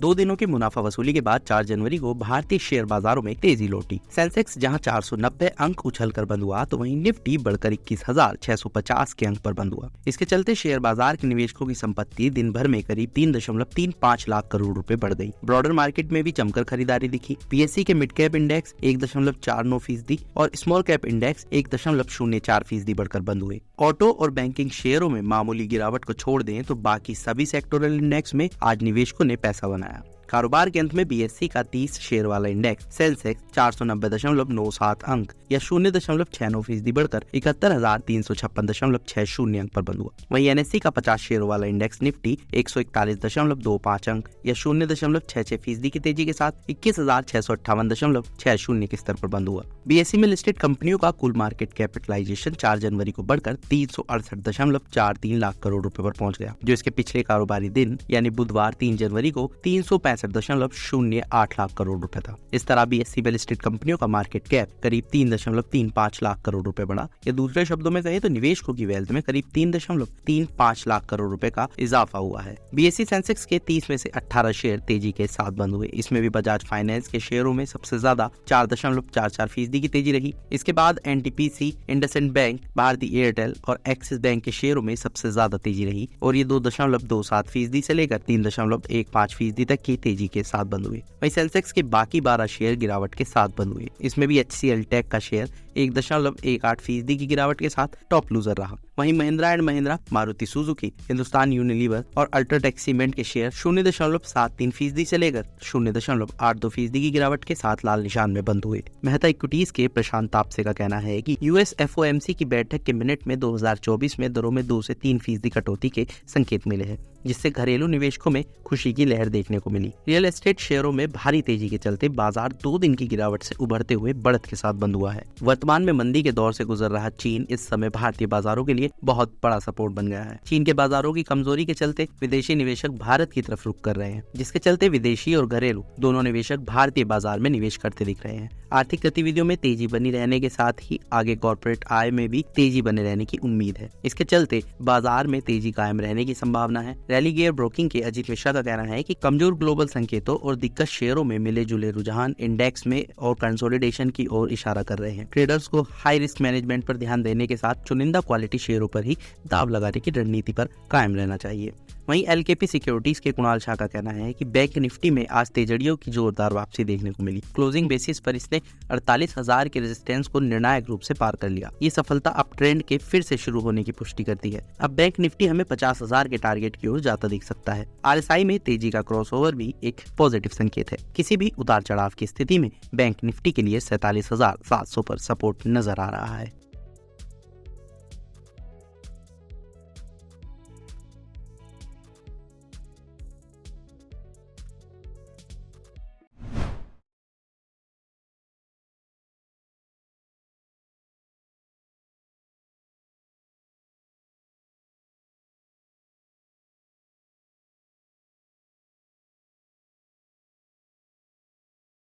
2 दिनों की मुनाफा वसूली के बाद 4 जनवरी को भारतीय शेयर बाजारों में तेजी लौटी। सेंसेक्स जहां 490 अंक उछलकर बंद हुआ तो वहीं निफ्टी बढ़कर 21,650 के अंक पर बंद हुआ। इसके चलते शेयर बाजार के निवेशकों की संपत्ति दिन भर में करीब 3.35 लाख करोड़ रुपए बढ़ गई। ब्रॉडर मार्केट में भी जमकर खरीदारी दिखी। पीएससी के मिड कैप इंडेक्स 1.49% और स्मॉल कैप इंडेक्स 1.04% बढ़कर बंद हुए। ऑटो और बैंकिंग शेयरों में मामूली गिरावट को छोड़ दें तो बाकी सभी सेक्टोरल इंडेक्स में आज निवेशकों ने पैसा बनाया। कारोबार के अंत में बीएससी का 30 शेयर वाला इंडेक्स सेंसेक्स 490.97 अंक या 0.69% बढ़कर 71,356.60 अंक पर बंद हुआ। वहीं एनएससी का 50 शेयर वाला इंडेक्स निफ्टी 141.25 अंक या 0.66% की तेजी के साथ 21,658.60 के स्तर पर बंद हुआ। बीएससी में लिस्टेड कंपनियों का कुल मार्केट कैपिटलाइजेशन 4 जनवरी को बढ़कर 368.43 लाख करोड़ रुपए पर पहुंच गया, जो इसके पिछले कारोबारी दिन यानी बुधवार 3 जनवरी को 365.08 लाख करोड़ रुपए था। इस तरह बीएससी में लिस्टेड कंपनियों का मार्केट कैप करीब 3.35 लाख करोड़ रुपए बढ़ा, या दूसरे शब्दों में कहें तो निवेशकों की वेल्थ में करीब 3.35 लाख करोड़ रुपए का इजाफा हुआ है। बीएससी सेंसेक्स के 30 में से 18 शेयर तेजी के साथ बंद हुए। इसमें भी बजाज फाइनेंस के शेयरों में सबसे ज्यादा 4.44% की तेजी रही। इसके बाद एनटीपीसी, इंडसइंड बैंक, भारतीय एयरटेल और एक्सिस बैंक के शेयरों में सबसे ज्यादा तेजी रही और ये 2.27% से लेकर 3.15% तक की तेजी के साथ बंद हुए। वहीं सेंसेक्स के बाकी 12 शेयर गिरावट के साथ बंद हुए। इसमें भी HCL टेक का शेयर 1.18% की गिरावट के साथ टॉप लूजर रहा। वहीं Mahindra and Mahindra, Maruti Suzuki, Hindustan Unilever और अल्ट्राटेक सीमेंट के शेयर 0.73% से लेकर 0.82% की गिरावट के साथ लाल निशान में बंद हुए। मेहता इक्विटीज के प्रशांत तापसे का कहना है कि यूएस FOMC की बैठक के मिनट में 2024 में दरों में 2 से 3% कटौती के संकेत मिले हैं, जिससे घरेलू निवेशकों में खुशी की लहर देखने को मिली। रियल एस्टेट शेयरों में भारी तेजी के चलते बाजार 2 दिन की गिरावट से उभरते हुए बढ़त के साथ बंद हुआ है। वर्तमान में मंदी के दौर से गुजर रहा चीन इस समय भारतीय बाजारों के लिए बहुत बड़ा सपोर्ट बन गया है। चीन के बाजारों की कमजोरी के चलते विदेशी निवेशक भारत की तरफ रुख कर रहे हैं, जिसके चलते विदेशी और घरेलू दोनों निवेशक भारतीय बाजार में निवेश करते दिख रहे हैं। आर्थिक गतिविधियों में तेजी बनी रहने के साथ ही आगे कॉर्पोरेट आय में भी तेजी बने रहने की उम्मीद है। इसके चलते बाजार में तेजी कायम रहने की संभावना है। रैली गियर ब्रोकिंग के अजीत मिश्रा का कहना है कि कमजोर ग्लोबल संकेतों और दिग्गज शेयरों में मिले जुले रुझान इंडेक्स में और कंसोलिडेशन की ओर इशारा कर रहे हैं। ट्रेडर्स को हाई रिस्क मैनेजमेंट पर ध्यान देने के साथ चुनिंदा क्वालिटी शेयरों पर ही दाव लगाने की रणनीति पर कायम रहना चाहिए। वहीं LKP सिक्योरिटीज के कुणाल शाह का कहना है कि बैंक निफ्टी में आज तेजड़ियों की जोरदार वापसी देखने को मिली। क्लोजिंग बेसिस पर इसने 48,000 के रेजिस्टेंस को निर्णायक रूप से पार कर लिया। ये सफलता अप ट्रेंड के फिर से शुरू होने की पुष्टि करती है। अब बैंक निफ्टी हमें 50,000 के टारगेट की ओर जाता दिख सकता है। RSI में तेजी का क्रॉसओवर भी एक पॉजिटिव संकेत है। किसी भी उतार चढ़ाव की स्थिति में बैंक निफ्टी के लिए 47,700 पर सपोर्ट नजर आ रहा है।